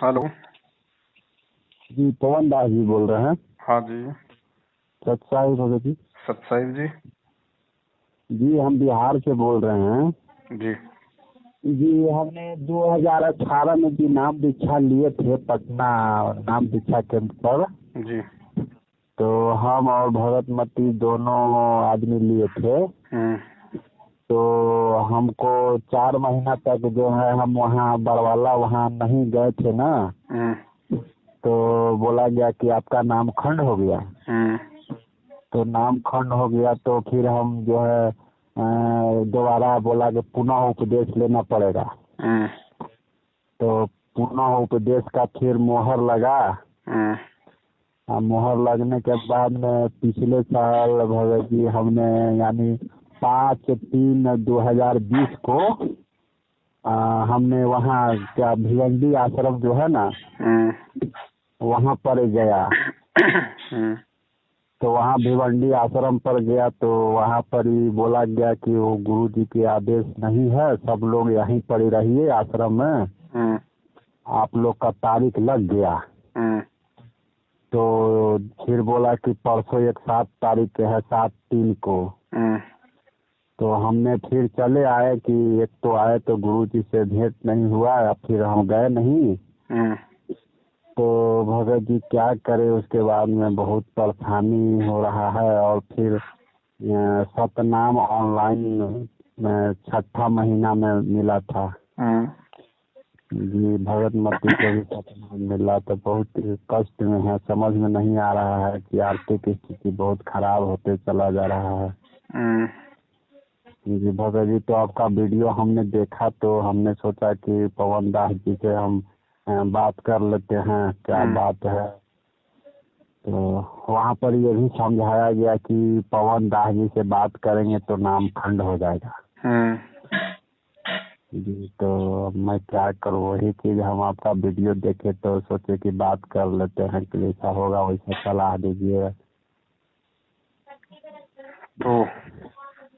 Hello. जी पवन दास जी बोल रहे हैं। हाँ जी। सत्साई भगत जी। सतसाहिब जी। जी हम बिहार से बोल रहे हैं। जी। जी हमने 2018 में भी नाम दीक्षा लिए थे पटना नाम दीक्षा केंद्र पर। जी। तो हम और भगत मती दोनों आदमी लिए थे। हम्म। तो हमको 4 महीना तक जो है हम वहाँ बरवाला वहाँ नहीं गए थे ना। हम्म। तो बोला गया कि आपका नाम खंड हो गया। हम्म। तो नाम खंड हो गया तो फिर हम जो है दोबारा बोला कि पुनः उपदेश लेना पड़ेगा। हम्म। तो पुनः उपदेश का फिर मोहर लगा। हम्म। मोहर लगने के बाद में पिछले साल भगत जी हमने यानी 5/3/2020 को हमने वहाँ क्या भिवंडी आश्रम जो है ना वहाँ पर गया। हम्म। तो वहाँ भिवंडी आश्रम पर गया तो वहाँ पर ही बोला गया कि वो गुरु जी के आदेश नहीं है, सब लोग यहीं पर ही रहिए आश्रम में, हम्म। आप लोग का तारीख लग गया। हम्म। तो फिर बोला कि परसों एक 7 तारीख है 7/3 को। हम्म। तो हमने फिर चले आए कि एक तो आए तो गुरु जी से भेंट नहीं हुआ या फिर हम गए नहीं। हम्म। तो भगत जी क्या करे, उसके बाद में बहुत परेशानी हो रहा है। और फिर सतनाम ऑनलाइन में 6ठा महीना में मिला था जी। भगत मती को भी सतनाम मिला तो बहुत कष्ट में है, समझ में नहीं आ रहा है कि आर्थिक स्थिति बहुत खराब होते चला जा रहा है हम्म। जी। भगत जी तो आपका वीडियो हमने देखा तो हमने सोचा कि पवन दास जी से हम बात कर लेते हैं क्या बात है। तो वहाँ पर ये भी समझाया गया कि पवन दास जी से बात करेंगे तो नाम खंड हो जाएगा जी। तो मैं क्या करूँ, वही चीज़ हम आपका वीडियो देखे तो सोचे कि बात कर लेते हैं कि जैसा होगा वैसा सलाह दीजिए। तो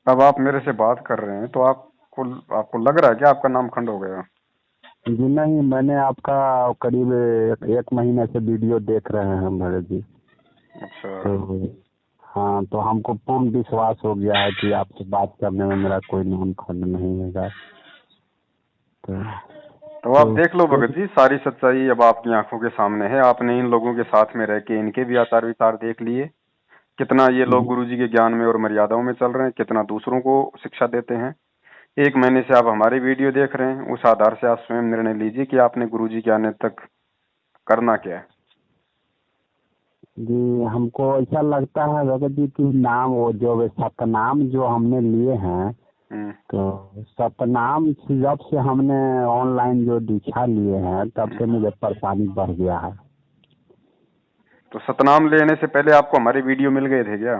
अब आप मेरे से बात कर रहे हैं तो आपको लग रहा है कि आपका नाम खंड हो गया? जी नहीं, मैंने आपका करीब एक महीने से वीडियो देख रहे हैं हम भरत जी। अच्छा। तो हाँ, तो हमको पूर्ण विश्वास हो गया है कि आपसे बात करने में मेरा कोई नाम खंड नहीं होगा। तो आप देख लो भगत जी, सारी सच्चाई अब आपकी आंखों के सामने है। आपने इन लोगों के साथ में रह के इनके भी आचार विचार देख लिए, कितना ये लोग गुरु जी के ज्ञान में और मर्यादाओं में चल रहे हैं, कितना दूसरों को शिक्षा देते हैं। 1 महीने से आप हमारी वीडियो देख रहे हैं, उस आधार से आप स्वयं निर्णय लीजिए कि आपने गुरु जी के आने तक करना क्या है। जी हमको ऐसा लगता है भगत जी कि नाम वो जो सतनाम जो हमने लिए हैं, तो सतनाम जब से हमने ऑनलाइन जो दीक्षा लिए हैं तब से मुझे परेशानी बढ़ गया है। तो सतनाम लेने से पहले आपको हमारे वीडियो मिल गए थे क्या?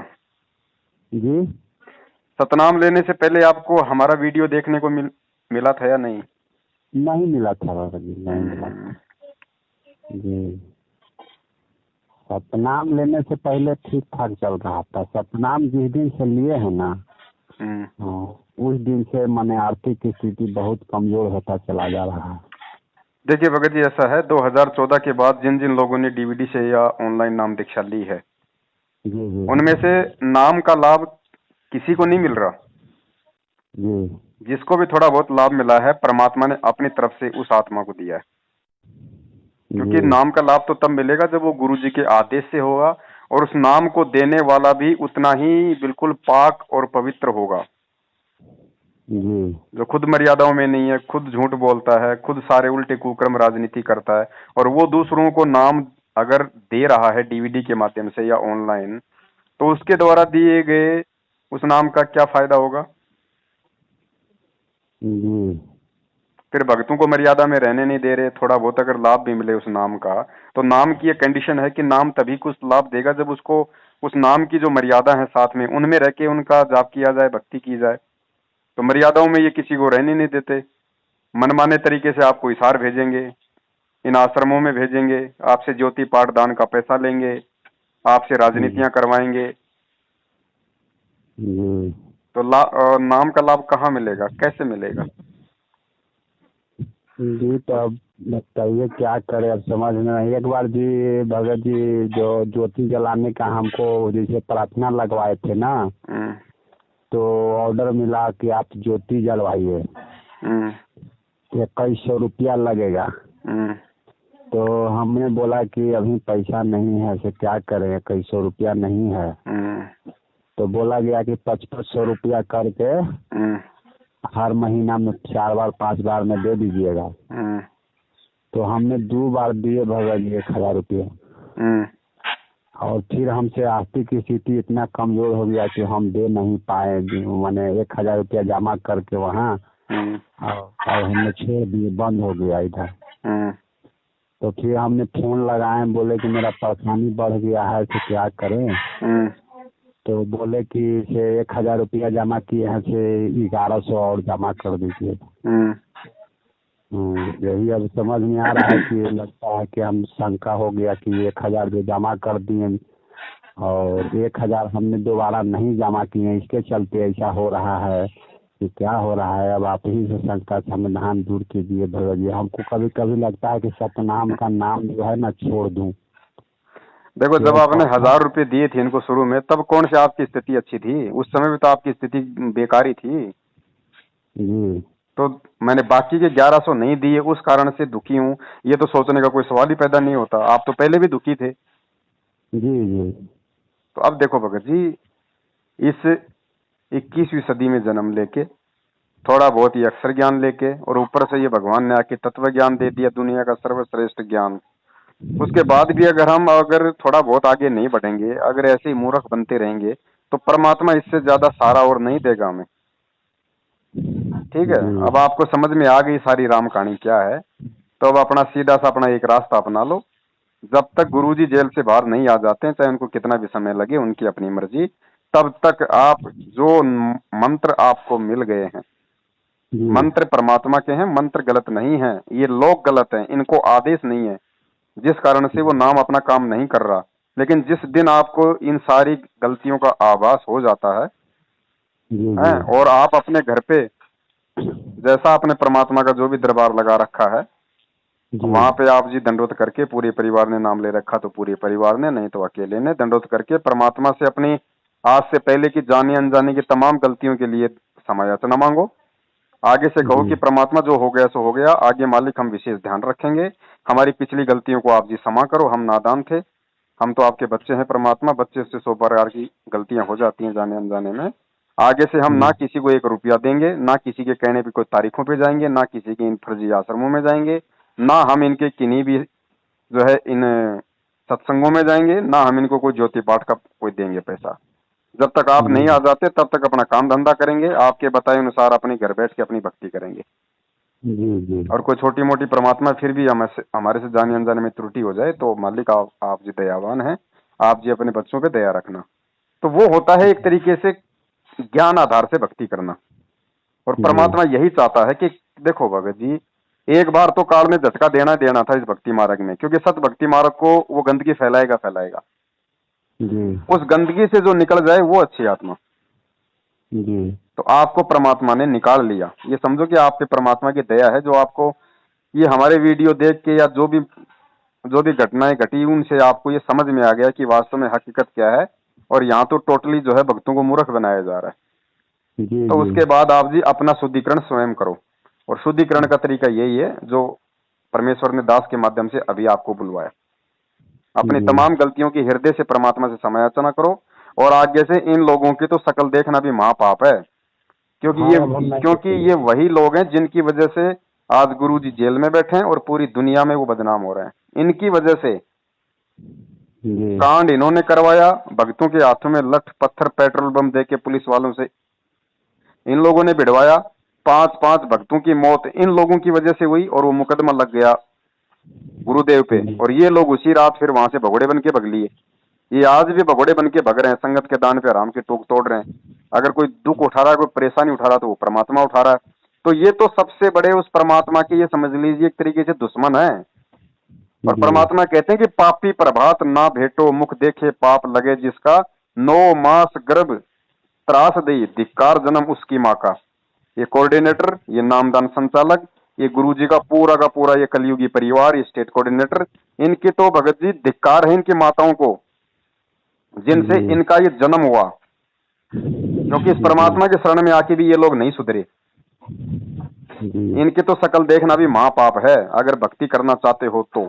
जी सतनाम लेने से पहले आपको हमारा वीडियो देखने को मिला था या नहीं? नहीं मिला था भगत जी, नहीं मिला था जी। सतनाम लेने से पहले ठीक ठाक चल रहा था। सतनाम जिस दिन से लिए हैं ना, हाँ, उस दिन से मैंने आर्थिक स्थिति बहुत कमजोर होता चला जा रहा है। देखिए भगत जी, ऐसा है, 2014 के बाद जिन जिन लोगों ने डीवीडी से या ऑनलाइन नाम दीक्षा ली है, जी जी उनमें से नाम का लाभ किसी को नहीं मिल रहा। जी जिसको भी थोड़ा बहुत लाभ मिला है, परमात्मा ने अपनी तरफ से उस आत्मा को दिया है। क्योंकि जी नाम का लाभ तो तब मिलेगा जब वो गुरु जी के आदेश से होगा, और उस नाम को देने वाला भी उतना ही बिल्कुल पाक और पवित्र होगा। जी जो खुद मर्यादाओं में नहीं है, खुद झूठ बोलता है, खुद सारे उल्टे कुक्रम राजनीति करता है, और वो दूसरों को नाम अगर दे रहा है डीवीडी के माध्यम से या ऑनलाइन, तो उसके द्वारा दिए गए उस नाम का क्या फायदा होगा? जी फिर भक्तों को मर्यादा में रहने नहीं दे रहे। थोड़ा बहुत अगर लाभ भी मिले उस नाम का, तो नाम की एक कंडीशन है कि नाम तभी कुछ लाभ देगा जब उसको उस नाम की जो मर्यादा है साथ में, उनमें रह के उनका जाप किया जाए, भक्ति की जाए। तो मर्यादाओं में ये किसी को रहने नहीं देते। मनमाने तरीके से आपको इशार भेजेंगे, इन आश्रमों में भेजेंगे, आपसे ज्योति पाठ दान का पैसा लेंगे, आपसे राजनीतियां करवाएंगे। जी तो नाम का लाभ कहाँ मिलेगा, कैसे मिलेगा? जी तो अब बताइए क्या करें, अब समझ में नहीं। एक बार जी भगत जी जो ज्योति जलाने का हमको जैसे प्रार्थना लगवाए थे ना, हम्म, तो ऑर्डर मिला कि आप ज्योति जलवाइए, हम्म, 2100 रुपया लगेगा। हम्म, तो हमने बोला कि अभी पैसा नहीं है, ऐसे क्या करें, 2100 रुपया नहीं है। हम्म, तो बोला गया कि 5500 रुपया करके हम्म, हर महीना में 4 बार 5 बार में दे दीजिएगा। हम्म, तो हमने 2 बार दिए भगत जी 1000 रुपया। हम्म, और फिर हमसे आर्थिक स्थिति इतना कमजोर हो गया कि हम दे नहीं पाए। मैंने 1000 रुपया जमा करके वहाँ, हम्म, और हमने छोड़ दिए, बंद हो गया इधर। हम्म, तो फिर हमने फोन लगाए, बोले कि मेरा परेशानी बढ़ गया है, तो क्या करें। हम्म, तो बोले कि से 1000 रुपया जमा किए हैं, से 1100 और जमा कर दीजिए। हम्म, यही अब समझ में आ रहा है कि लगता है कि हम शंका हो गया कि 1000 जो जमा कर दिए और 1000 हमने दोबारा नहीं जमा किए, इसके चलते ऐसा हो रहा है कि क्या हो रहा है। अब आप ही से शंका समाधान दूर कीजिए भैया जी। हमको कभी कभी लगता है कि सतनाम का नाम जो है ना छोड़ दूं। देखो, जब केवल आपने पढ़ना। 1000 रुपये दिए थे इनको शुरू में, तब कौन सी आपकी स्थिति अच्छी थी? उस समय भी तो आपकी स्थिति बेकार ही थी। जी तो मैंने बाकी के 1100 नहीं दिए उस कारण से दुखी हूँ, ये तो सोचने का कोई सवाल ही पैदा नहीं होता। आप तो पहले भी दुखी थे। जी जी तो अब देखो भगत जी, इस 21वीं सदी में जन्म लेके, थोड़ा बहुत ये अक्षर ज्ञान लेके, और ऊपर से ये भगवान ने आके तत्व ज्ञान दे दिया, दुनिया का सर्वश्रेष्ठ ज्ञान। उसके बाद भी अगर थोड़ा बहुत आगे नहीं बढ़ेंगे, अगर ऐसे ही मूर्ख बनते रहेंगे, तो परमात्मा इससे ज्यादा सारा और नहीं देगा हमें। ठीक है, जी अब आपको समझ में आ गई सारी राम कहानी क्या है। तो अब अपना सीधा सा अपना एक रास्ता अपना लो। जब तक गुरुजी जेल से बाहर नहीं आ जाते हैं, चाहे उनको कितना भी समय लगे, उनकी अपनी मर्जी, तब तक आप जो मंत्र आपको मिल गए हैं, जी मंत्र परमात्मा के हैं, मंत्र गलत नहीं है, ये लोग गलत हैं, इनको आदेश नहीं है, जिस कारण से वो नाम अपना काम नहीं कर रहा। लेकिन जिस दिन आपको इन सारी गलतियों का आभास हो जाता जी है, जी और आप अपने घर पे, जैसा आपने परमात्मा का जो भी दरबार लगा रखा है, जी वहां पे आप जी दंडोत करके, पूरे परिवार ने नाम ले रखा तो पूरे परिवार ने, नहीं तो अकेले ने दंडोत करके परमात्मा से अपनी आज से पहले की जाने अनजाने की तमाम गलतियों के लिए क्षमा याचना मांगो। आगे से कहो जी कि परमात्मा जो हो गया सो हो गया, आगे मालिक हम विशेष ध्यान रखेंगे, हमारी पिछली गलतियों को आप जी क्षमा करो, हम नादान थे, हम तो आपके बच्चे हैं परमात्मा, बच्चे से 100 प्रकार की गलतियां हो जाती हैं जाने अनजाने में। आगे से हम ना किसी को 1 रुपया देंगे, ना किसी के कहने पे कोई तारीखों पे जाएंगे, ना किसी के इन फर्जी आश्रमों में जाएंगे, ना हम इनके किन्हीं भी जो है इन सत्संगों में जाएंगे, ना हम इनको कोई ज्योति पाठ का कोई देंगे पैसा। जब तक आप नहीं आ जाते तब तक अपना काम धंधा करेंगे, आपके बताए अनुसार अपने घर बैठ के अपनी भक्ति करेंगे। जी जी और कोई छोटी मोटी परमात्मा फिर भी हमारे से जाने अनजाने में त्रुटि हो जाए, तो मालिक आप जी दयावान हैं, आप जी अपने बच्चों पे दया रखना। तो वो होता है एक तरीके से ज्ञान आधार से भक्ति करना। और जी परमात्मा यही चाहता है कि देखो भगत जी, एक बार तो काल में झटका देना देना था इस भक्ति मार्ग में, क्योंकि सत भक्ति मार्ग को वो गंदगी फैलाएगा फैलाएगा। जी उस गंदगी से जो निकल जाए वो अच्छी आत्मा। जी तो आपको परमात्मा ने निकाल लिया, ये समझो कि आप पे परमात्मा की दया है, जो आपको ये हमारे वीडियो देख के या जो भी घटनाएं घटी, उनसे आपको ये समझ में आ गया कि वास्तव में हकीकत क्या है। और यहाँ तो टोटली जो है भक्तों को मूर्ख बनाया जा रहा है। जी तो जी उसके बाद आप जी अपना शुद्धिकरण स्वयं करो। और शुद्धिकरण का तरीका यही है जो परमेश्वर ने दास के माध्यम से अभी आपको बुलवाया। अपनी जी तमाम गलतियों की हृदय से परमात्मा से समायाचना करो। और आगे से इन लोगों की तो शकल देखना भी महापाप है, हाँ, अब हम नहीं क्योंकि देखेंगे। ये वही लोग हैं जिनकी वजह से आज गुरु जी जेल में बैठे हैं और पूरी दुनिया में वो बदनाम हो रहे हैं। इनकी वजह से जी कांड इन्होंने करवाया, भक्तों के हाथों में लठ पत्थर पेट्रोल बम दे के पुलिस वालों से इन लोगों ने भिड़वाया। 5-5 भक्तों की मौत इन लोगों की वजह से हुई, और वो मुकदमा लग गया गुरुदेव पे, जी और ये लोग उसी रात फिर वहां से भगोड़े बन के भग लिए। ये आज भी भगोड़े बन के भग रहे हैं, संगत के दान पे आराम के टोक तोड़ रहे हैं। अगर कोई दुख उठा रहा है, कोई परेशानी उठा रहा है, तो वो परमात्मा उठा रहा है। तो ये तो सबसे बड़े उस परमात्मा के, ये समझ लीजिए एक तरीके से दुश्मन है। और जी परमात्मा कहते हैं कि पापी प्रभात ना भेटो, मुख देखे पाप लगे जिसका, 9 मास गर्भ त्रास दई धिक्कार जन्म उसकी माँ का। ये कोऑर्डिनेटर, ये नामदान संचालक, ये गुरुजी का पूरा ये कलयुगी परिवार, ये स्टेट कोऑर्डिनेटर, इनके तो भगत जी धिक्कार है इनकी माताओं को जिनसे जी इनका ये जन्म हुआ, क्योंकि इस जी परमात्मा के शरण में आके भी ये लोग नहीं सुधरे। जी। इनकी तो शकल देखना भी महापाप है, अगर भक्ति करना चाहते हो तो।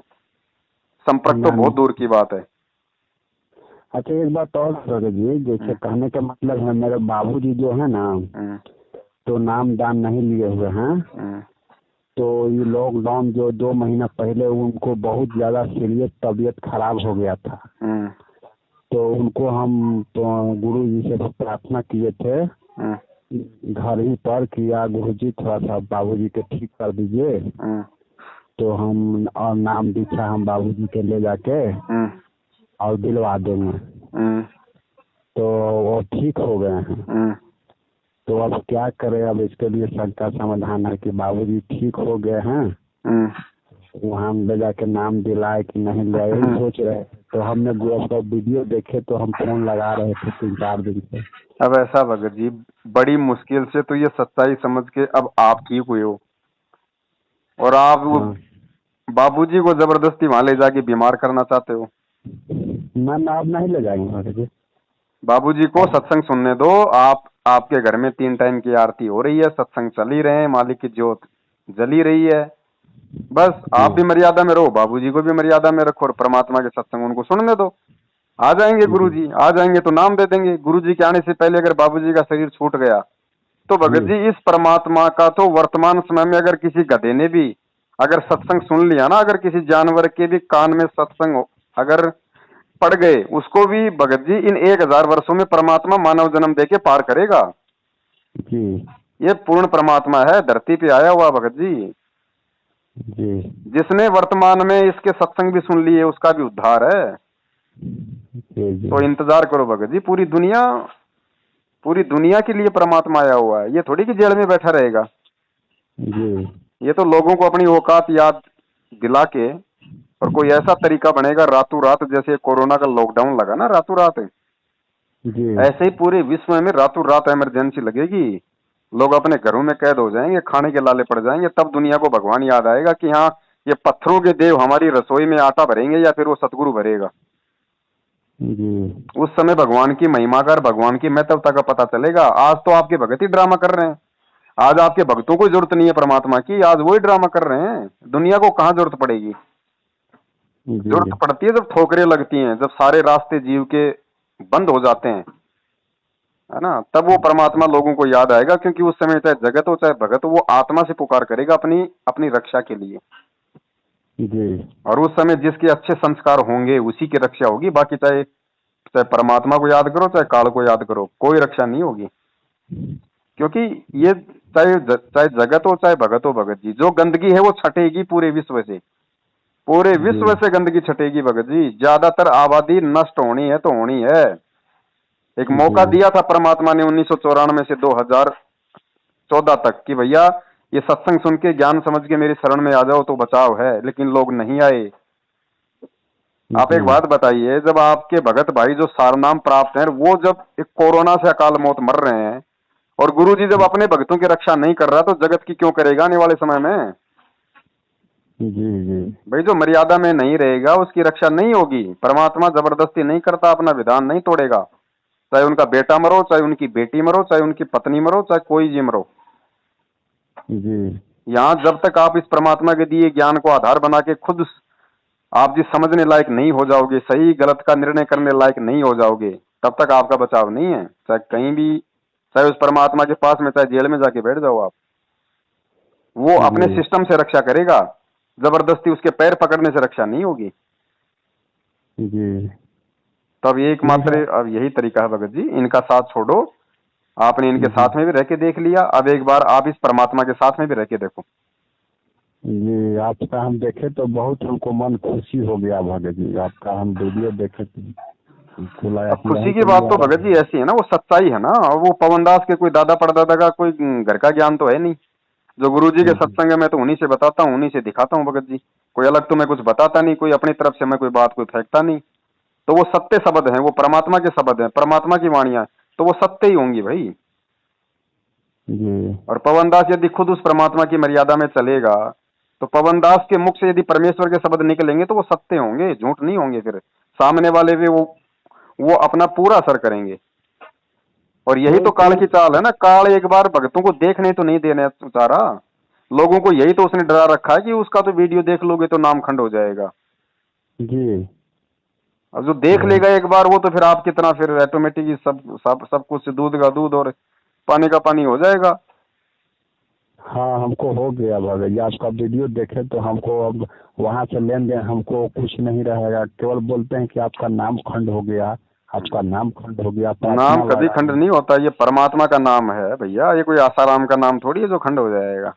संपर्क तो ना बहुत दूर की बात है। अच्छा एक बात और भगत जी, जैसे कहने का मतलब है मेरे बाबूजी जो है ना हम्म, तो नाम दान नहीं लिए हुए हैं। हम्म, तो ये लॉकडाउन जो 2 महीना पहले उनको बहुत ज्यादा सीरियस तबीयत खराब हो गया था। हम्म, तो उनको हम तो गुरु जी से प्रार्थना किए थे हम्म, घर ही पर किया, गुरु जी थोड़ा सा बाबूजी के ठीक कर दीजिए। हम्म, तो हम और नाम दीक्षा हम बाबूजी के ले जाके हम्म, और दिलवा देंगे। हम्म, तो वो ठीक हो गए हैं। हम्म, तो अब क्या करें, अब इसके लिए सबका समाधान है कि बाबूजी ठीक हो गए हैं, हम्म, वहाँ हम ले जाके नाम दिलाए कि नहीं ले, यही सोच रहे। तो हमने आपका वीडियो देखे तो हम फोन लगा रहे थे 3-4 दिन से। अब ऐसा भगत जी, बड़ी मुश्किल से तो ये सच्चाई समझ के अब आप ठीक हुए हो, और आप वो हाँ बाबूजी को जबरदस्ती वहां ले जाके बीमार करना चाहते हो। ना अब नहीं ले जाएंगे भगत जी। बाबूजी को अब सत्संग सुनने दो। आप आपके घर में 3 टाइम की आरती हो रही है, सत्संग चल ही रहे हैं, मालिक की ज्योत जल ही रही है। बस आप भी जी मर्यादा में रहो, बाबूजी को भी मर्यादा में रखो, और परमात्मा के सत्संग उनको सुनने दो। आ जाएंगे जी गुरुजी, आ जाएंगे तो नाम दे देंगे। गुरुजी के आने से पहले अगर बाबूजी का शरीर छूट गया तो भगत जी जी इस परमात्मा का तो वर्तमान समय में अगर किसी गधे ने भी अगर सत्संग सुन लिया ना, अगर किसी जानवर के भी कान में सत्संग अगर पड़ गए, उसको भी भगत जी इन 1000 वर्षों में परमात्मा मानव जन्म देके पार करेगा। जी ये पूर्ण परमात्मा है, धरती पे आया हुआ भगत जी। जी जिसने वर्तमान में इसके सत्संग भी सुन लिए उसका भी उद्धार है। जी जी तो इंतजार करो भगत जी, पूरी दुनिया के लिए परमात्मा आया हुआ है, ये थोड़ी कि जेल में बैठा रहेगा। जी ये तो लोगों को अपनी औकात याद दिला के और कोई ऐसा तरीका बनेगा रातों रात, जैसे कोरोना का लॉकडाउन लगा ना रातों रात, जी ऐसे ही पूरे विश्व में रातों रात इमरजेंसी लगेगी। लोग अपने घरों में कैद हो जाएंगे, खाने के लाले पड़ जाएंगे, तब दुनिया को भगवान याद आएगा कि हाँ ये पत्थरों के देव हमारी रसोई में आटा भरेंगे या फिर वो सतगुरु भरेगा। जी उस समय भगवान की महिमा का, भगवान की महत्वता का पता चलेगा। आज तो आपके भगत ही ड्रामा कर रहे हैं। आज आपके भक्तों को जरूरत नहीं है परमात्मा की, आज वही ड्रामा कर रहे हैं। दुनिया को कहाँ जरूरत पड़ेगी? जरूरत जी पड़ती है जब ठोकरें लगती हैं, जब सारे रास्ते जीव के बंद हो जाते हैं, है ना, तब वो परमात्मा लोगों को याद आएगा। क्योंकि उस समय चाहे जगत हो चाहे भगत हो, वो आत्मा से पुकार करेगा अपनी अपनी रक्षा के लिए। जी और उस समय जिसके अच्छे संस्कार होंगे उसी की रक्षा होगी। बाकी चाहे चाहे परमात्मा को याद करो चाहे काल को याद करो, कोई रक्षा नहीं होगी। क्योंकि ये चाहे जगत हो चाहे भगत हो भगत जी, जो गंदगी है वो छटेगी पूरे विश्व से। पूरे विश्व जी से गंदगी छटेगी भगत जी। ज्यादातर आबादी नष्ट होनी है तो होनी है। एक मौका जी दिया था परमात्मा ने 1994 से 2014 तक कि भैया ये सत्संग सुन के ज्ञान समझ के मेरी शरण में आ जाओ तो बचाव है, लेकिन लोग नहीं आए। आप एक जी बात बताइए, जब आपके भगत भाई जो सारनाम प्राप्त हैं, वो जब एक कोरोना से अकाल मौत मर रहे हैं, और गुरु जी जब अपने भक्तों की रक्षा नहीं कर रहा, तो जगत की क्यों करेगा आने वाले समय में? जी जी भाई जो मर्यादा में नहीं रहेगा उसकी रक्षा नहीं होगी। परमात्मा जबरदस्ती नहीं करता, अपना विधान नहीं तोड़ेगा। चाहे उनका बेटा मरो, चाहे उनकी बेटी मरो, चाहे उनकी पत्नी मरो, चाहे कोई जी मरो। जी यहाँ जब तक आप इस परमात्मा के दिए ज्ञान को आधार बना के खुद आप जिस समझने लायक नहीं हो जाओगे, सही गलत का निर्णय करने लायक नहीं हो जाओगे, तब तक आपका बचाव नहीं है। चाहे कहीं भी, चाहे उस परमात्मा के पास में, चाहे जेल में जाके बैठ जाओ आप, वो अपने जी सिस्टम से रक्षा करेगा। जबरदस्ती उसके पैर पकड़ने से रक्षा नहीं होगी। जी तो अब ठीक है। एकमात्र अब यही तरीका है भगत जी, इनका साथ छोड़ो। आपने इनके जी साथ में भी रह के देख लिया, अब एक बार आप इस परमात्मा के साथ में भी रह के देखो। जी आपका हम देखे तो बहुत हमको मन खुशी हो गया भगत जी, आपका हम वीडियो देखे तो खुलाया अब कि खुशी यहीं की के बात लिए तो आए भगत हैं। जी ऐसी है ना, वो सच्चाई है ना। और वो पवनदास के कोई दादा परदादा का कोई घर का ज्ञान तो है नहीं। जो गुरुजी के जी सत्संग है मैं तो उन्हीं से बताता हूँ, उन्हीं से दिखाता हूँ भगत जी। कोई अलग तो मैं कुछ बताता नहीं, कोई अपनी तरफ से मैं कोई बात कोई फेंकता नहीं। तो वो सत्य शब्द हैं, वो परमात्मा के शब्द हैं, परमात्मा की वाणियां, तो वो सत्य ही होंगी भाई। जी और पवन दास यदि खुद उस परमात्मा की मर्यादा में चलेगा तो पवन दास के मुख से यदि परमेश्वर के शब्द निकलेंगे तो वो सत्य होंगे, झूठ नहीं होंगे। फिर सामने वाले भी वो अपना पूरा असर करेंगे। और यही तो काल तो की चाल है ना। काल एक बार भक्तों को देखने तो नहीं देने उतारा, लोगों को यही तो उसने डरा रखा है कि उसका तो वीडियो देख लोगे तो नाम खंड हो जाएगा। जी अब जो देख तो लेगा एक बार वो तो फिर आप कितना फिर ऑटोमेटिक ही सब कुछ, दूध का दूध और पानी का पानी हो जाएगा। हाँ, हमको हो गया भगत जी, आपका वीडियो देखे तो हमको अब वहाँ से लेन देन हमको कुछ नहीं रहेगा। केवल बोलते हैं कि आपका नाम खंड हो गया, आपका नाम खंड हो गया, नाम प्रार्थना कभी लगा खंड दी। नहीं होता, ये परमात्मा का नाम है भैया, ये कोई आसाराम का नाम थोड़ी है जो खंड हो जाएगा।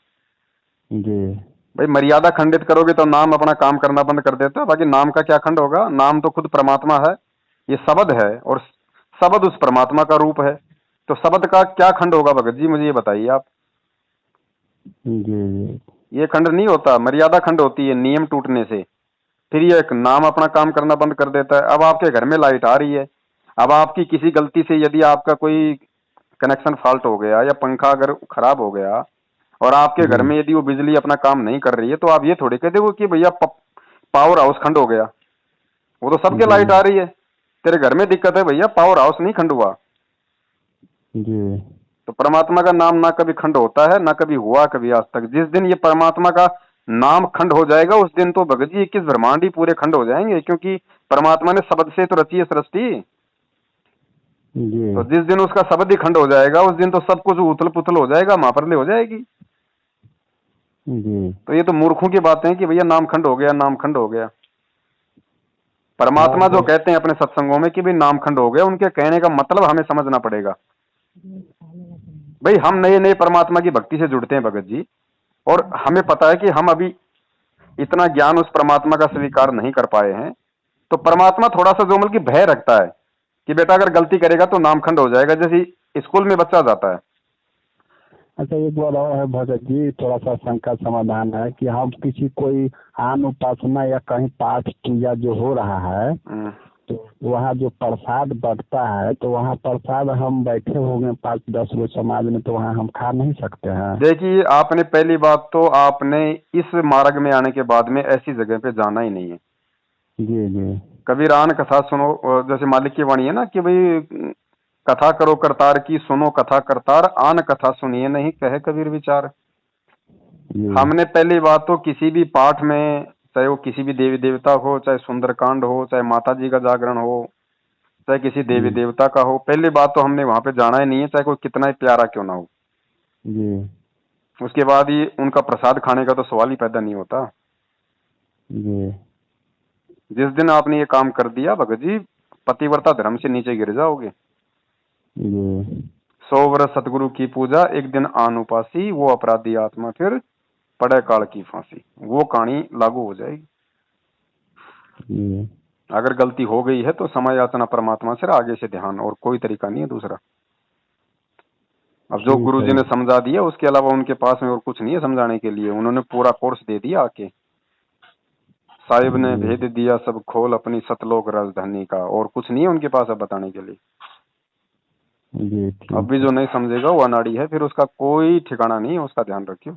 जी भाई मर्यादा खंडित करोगे तो नाम अपना काम करना बंद कर देता है, बाकी नाम का क्या खंड होगा। नाम तो खुद परमात्मा है, ये शब्द है और शब्द उस परमात्मा का रूप है, तो शब्द का क्या खंड होगा भगत जी, मुझे ये बताइए आप। जी जी ये खंड नहीं होता, मर्यादा खंड होती है नियम टूटने से। फिर ये एक नाम अपना काम करना बंद कर देता है। अब आपके घर में लाइट आ रही है, अब आपकी किसी गलती से यदि आपका कोई कनेक्शन फॉल्ट हो गया या पंखा अगर खराब हो गया और आपके घर जी में यदि वो बिजली अपना काम नहीं कर रही है, तो आप ये थोड़ी कह दोगे कि भैया पावर हाउस खंड हो गया। वो तो सबके जी लाइट आ रही है, तेरे घर में दिक्कत है भैया, पावर हाउस नहीं खंड हुआ। जी तो परमात्मा का नाम ना कभी खंड होता है ना कभी हुआ कभी आज तक। जिस दिन ये परमात्मा का नाम खंड हो जाएगा उस दिन तो भगत जी 21 ब्रह्मांड ही पूरे खंड हो जाएंगे, क्योंकि परमात्मा ने शब्द से तो रची है सृष्टि। जी तो जिस दिन उसका शब्द ही खंड हो जाएगा उस दिन तो सब कुछ उथल पुथल हो जाएगा, महाप्रलय हो जाएगी। जी तो ये तो मूर्खों की बातें हैं कि भैया नाम खंड हो गया, नाम खंड हो गया। हाँ परमात्मा जो वो कहते हैं अपने सत्संगों में कि भाई नाम खंड हो गया, उनके कहने का मतलब हमें समझना पड़ेगा। भाई हम नए नए परमात्मा की भक्ति से जुड़ते हैं भगत जी, और हमें पता है कि हम अभी इतना ज्ञान उस परमात्मा का स्वीकार नहीं कर पाए हैं। तो परमात्मा थोड़ा सा जो मतलब कि भय रखता है कि बेटा अगर गलती करेगा तो नाम खंड हो जाएगा, जैसे स्कूल में बच्चा जाता है। अच्छा, एक बार और है भगत जी, थोड़ा सा शंका समाधान है कि हम किसी कोई आन उपासना या कहीं पाठ पूजा जो हो रहा है हम्म। तो वहाँ जो प्रसाद बंटता है तो वहाँ प्रसाद हम बैठे होंगे 5-10 लोग समाज में, तो वहाँ हम खा नहीं सकते हैं? देखिए आपने पहली बात तो आपने इस मार्ग में आने के बाद में ऐसी जगह पे जाना ही नहीं है। जी जी कबीरान कथा सुनो, जैसे मालिक की वाणी है ना कि भाई कथा करो करतार की, सुनो कथा करतार, आन कथा सुनिए नहीं कहे कबीर विचार। जी हमने पहली बात तो किसी भी पाठ में, चाहे वो किसी भी देवी देवता हो, चाहे सुंदरकांड हो, चाहे माता जी का जागरण हो, चाहे किसी देवी जी देवता का हो, पहली बात तो हमने वहां पे जाना ही नहीं है, चाहे कोई कितना ही प्यारा क्यों ना हो। जी उसके बाद ही उनका प्रसाद खाने का तो सवाल ही पैदा नहीं होता। जी जिस दिन आपने ये काम कर दिया भगत जी, पतिव्रता धर्म से नीचे गिर जाओगे। जी 100 वर्ष सतगुरु की पूजा, एक दिन आन उपासी, वो अपराधी आत्मा फिर पड़े काल की फांसी, वो कहानी लागू हो जाएगी। जी अगर गलती हो गई है तो समय याचना परमात्मा से, आगे से ध्यान, और कोई तरीका नहीं है दूसरा। अब जो ठीक गुरु है। जी ने समझा दिया उसके अलावा उनके पास में और कुछ नहीं है समझाने के लिए, उन्होंने पूरा कोर्स दे दिया आके। साहिब ने जी भेद दिया सब खोल अपनी सतलोक राजधानी का, और कुछ नहीं है उनके पास अब बताने के लिए। जी अब भी ठीक है। जो नहीं समझेगा वो अनाड़ी है, फिर उसका कोई ठिकाना नहीं है, उसका ध्यान रखियो।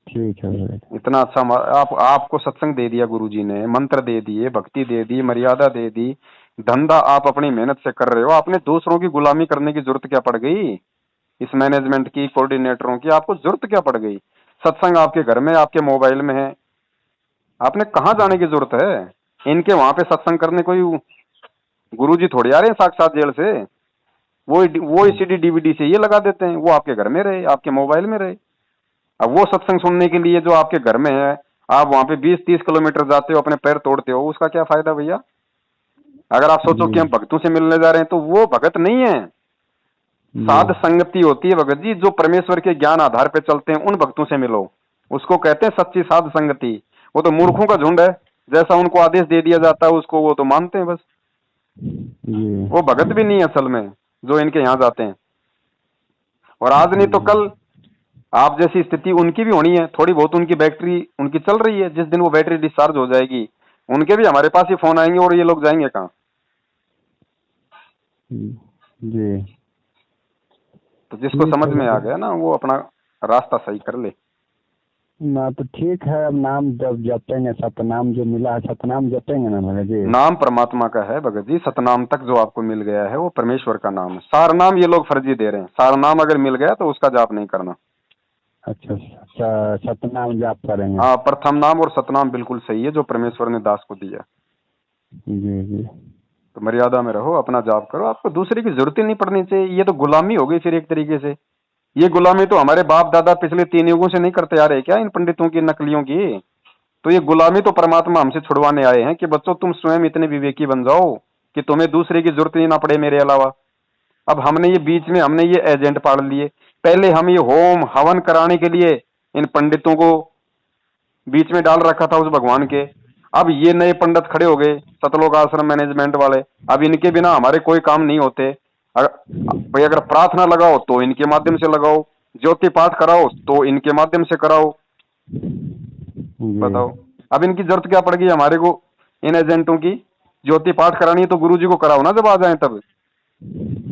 ठीक है भैया। इतना अच्छा आपको सत्संग दे दिया गुरु जी ने, मंत्र दे दिए, भक्ति दे दी, मर्यादा दे दी, धंधा आप अपनी मेहनत से कर रहे हो, आपने दूसरों की गुलामी करने की जरूरत क्या पड़ गई। इस मैनेजमेंट की, कोऑर्डिनेटरों की आपको जरूरत क्या पड़ गई। सत्संग आपके घर में, आपके मोबाइल में है, आपने कहाँ जाने की जरूरत है। इनके वहां पे सत्संग करने कोई गुरुजी थोड़ी आ रहे हैं साक्षात जेल से। वो सीडी डीवीडी से ये लगा देते हैं, वो आपके घर में रहे, आपके मोबाइल में रहे। अब वो सत्संग सुनने के लिए जो आपके घर में है, आप वहां पे 20-30 किलोमीटर जाते हो, अपने पैर तोड़ते हो, उसका क्या फायदा भैया। अगर आप सोचो कि जी हम भक्तों से मिलने जा रहे हैं तो वो भगत नहीं है। जी साध संगति होती है भगत जी, जो परमेश्वर के ज्ञान आधार पे चलते हैं, उन भक्तों से मिलो, उसको कहते हैं सच्ची साध संगति। वो तो मूर्खों का झुंड है, जैसा उनको आदेश दे दिया जाता है उसको वो तो मानते हैं बस। जी वो भगत भी नहीं है असल में जो इनके यहाँ जाते हैं। और आज नहीं तो जी कल आप जैसी स्थिति उनकी भी होनी है, थोड़ी बहुत उनकी बैटरी उनकी चल रही है, जिस दिन वो बैटरी डिस्चार्ज हो जाएगी उनके भी हमारे पास ही फोन आएंगे, और ये लोग जाएंगे कहाँ। जी तो जिसको ठीक समझ है में आ भगत गया ना वो अपना रास्ता सही कर ले। ना, तो ठीक है। अब नाम जब जपेंगे, सतनाम जो मिला है, सतनाम जपेंगे ना भगत जी। नाम परमात्मा का है भगत जी, सतनाम तक जो आपको मिल गया है वो परमेश्वर का नाम है। सार नाम ये लोग फर्जी दे रहे हैं, सार नाम अगर मिल गया तो उसका जाप नहीं करना। अच्छा, सतनाम जाप करेंगे। हाँ, प्रथम नाम और सतनाम बिल्कुल सही है जो परमेश्वर ने दास को दिया। जी जी। तो मर्यादा में रहो, अपना जाप करो, आपको दूसरे की जरूरत ही नहीं पड़नी चाहिए। ये तो गुलामी हो गई फिर एक तरीके से। ये गुलामी तो हमारे बाप दादा पिछले 3 युगों से नहीं करते आ रहे क्या, इन पंडितों की नकलियों की। तो ये गुलामी तो परमात्मा हमसे छुड़वाने आए हैं कि बच्चों तुम स्वयं इतने विवेकी बन जाओ कि तुम्हें दूसरे की जरूरत ही ना पड़े मेरे अलावा। अब हमने ये बीच में हमने ये एजेंट पाड़ लिए। पहले हम ये होम हवन कराने के लिए इन पंडितों को बीच में डाल रखा था उस भगवान के। अब ये नए पंडित खड़े हो गए, सतलोक आश्रम मैनेजमेंट वाले। अब इनके बिना हमारे कोई काम नहीं होते। भाई अगर प्रार्थना लगाओ तो इनके माध्यम से लगाओ, ज्योति पाठ कराओ तो इनके माध्यम से कराओ। जी बताओ, अब इनकी जरूरत क्या पड़ गई हमारे को, इन एजेंटों की। ज्योति पाठ करानी है तो गुरु जी को कराओ ना जब आ जाए तब।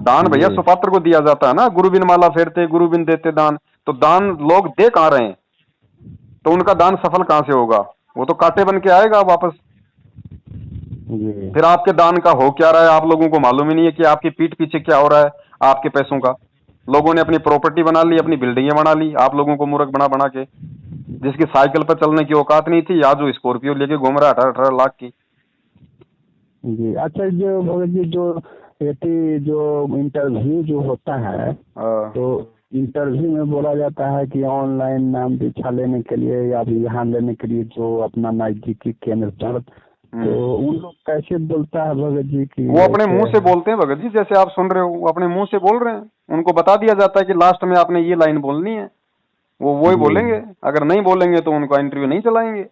दान भैया जी सुपात्र को दिया जाता है ना, गुरु बिन माला फेरते गुरु बिन देते दान। तो दान लोग दे कहाँ रहे हैं, तो उनका दान सफल कहाँ से होगा, वो तो कांटे बन के आएगा वापस। जी फिर आपके दान का हो क्या रहा है, आप लोगों को मालूम ही नहीं है कि आपकी पीठ पीछे क्या हो रहा है आपके पैसों का। लोगों ने अपनी प्रॉपर्टी बना ली, अपनी बिल्डिंगें बना ली, आप लोगों को मूर्ख बना बना के। जिसकी साइकिल पर चलने की औकात नहीं थी, आज जो स्कॉर्पियो लेके घूम रहा है 18-18 लाख की। जी। अच्छा, जो भगत जी, जो ये जो इंटरव्यू जो होता है, हाँ। तो इंटरव्यू में बोला जाता है कि ऑनलाइन नाम दीक्षा लेने के लिए या फिर यहाँ लेने के लिए जो अपना नजदीकी केंद्र पर, तो उन लोग कैसे बोलता है भगत जी की वो अपने ऐसे मुंह से है? बोलते हैं भगत जी, जैसे आप सुन रहे हो वो अपने मुंह से बोल रहे हैं। उनको बता दिया जाता है कि लास्ट में आपने ये लाइन बोलनी है, वो वही जी बोलेंगे। अगर नहीं बोलेंगे तो उनका इंटरव्यू नहीं चलाएंगे।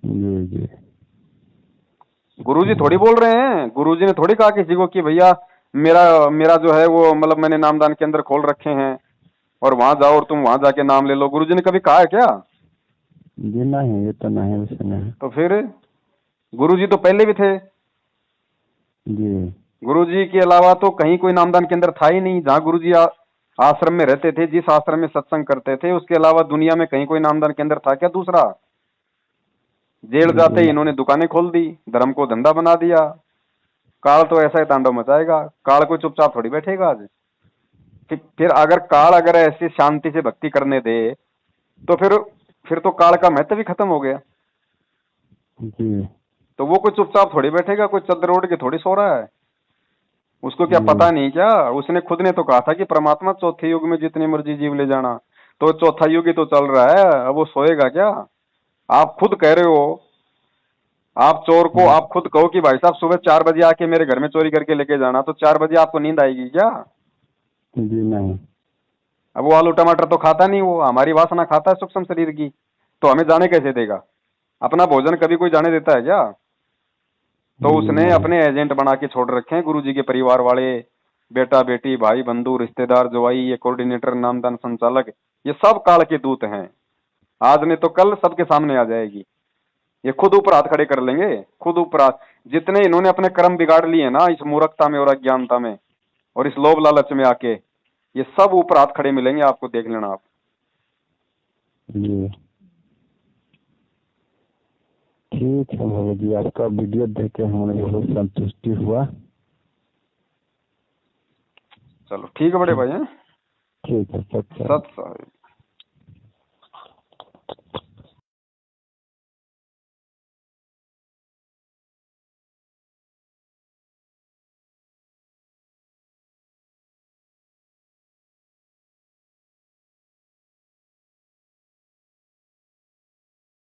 जी जी गुरुजी थोड़ी बोल रहे हैं, गुरुजी ने थोड़ी कहा किसी को कि भैया मेरा मेरा जो है वो मतलब मैंने नामदान केंद्र खोल रखे हैं और वहां जाओ और तुम वहां जाके नाम ले लो। गुरुजी ने कभी कहा है क्या? जी नहीं, ये तो नहीं उसने। तो फिर गुरुजी तो पहले भी थे। जी गुरुजी के अलावा तो कहीं कोई नामदान केंद्र था ही नहीं। जहाँ गुरुजी आश्रम में रहते थे, जिस आश्रम में सत्संग करते थे, उसके अलावा दुनिया में कहीं कोई नामदान केंद्र था क्या दूसरा? जेल जाते ही जी इन्होंने दुकानें खोल दी, धर्म को धंधा बना दिया। काल तो ऐसा ही तांडव मचाएगा, काल को चुपचाप थोड़ी बैठेगा आज। फिर अगर काल अगर ऐसी शांति से भक्ति करने दे तो फिर तो काल का महत्व ही खत्म हो गया। जी तो वो कोई चुपचाप थोड़ी बैठेगा, कोई चद्दर ओढ़ के थोड़ी सो रहा है। उसको क्या जी पता नहीं क्या? उसने खुद ने तो कहा था कि परमात्मा चौथे युग में जितनी मर्जी जीव ले जाना। तो चौथा युग ही तो चल रहा है, अब वो सोएगा क्या? आप खुद कह रहे हो, आप चोर को जी आप खुद कहो कि भाई साहब सुबह 4 बजे आके मेरे घर में चोरी करके लेके जाना, तो 4 बजे आपको नींद आएगी क्या? जी नहीं। अब वो आलू टमाटर तो खाता नहीं, वो हमारी वासना खाता है सूक्ष्म शरीर की। तो हमें जाने कैसे देगा? अपना भोजन कभी कोई जाने देता है क्या? तो जी उसने नहीं। अपने एजेंट बना के छोड़ रखे हैं गुरुजी के परिवार वाले, बेटा बेटी भाई बंधु रिश्तेदार जवाई, ये कोऑर्डिनेटर नामदान संचालक, ये सब काल के दूत हैं। आज नहीं तो कल सबके सामने आ जाएगी। ये खुद ऊपर हाथ खड़े कर लेंगे, खुद ऊपर हाथ। जितने इन्होंने अपने कर्म बिगाड़ लिए ना इस मूर्खता में और अज्ञानता में और इस लोभ लालच में आके, ये सब ऊपर हाथ खड़े मिलेंगे आपको, देख लेना आप। जी ठीक है भगत जी, आपका वीडियो देख के हमें बहुत संतुष्टि हुआ। चलो ठीक है बड़े भाई हैं। ठीक है, सच है। सत साहिब।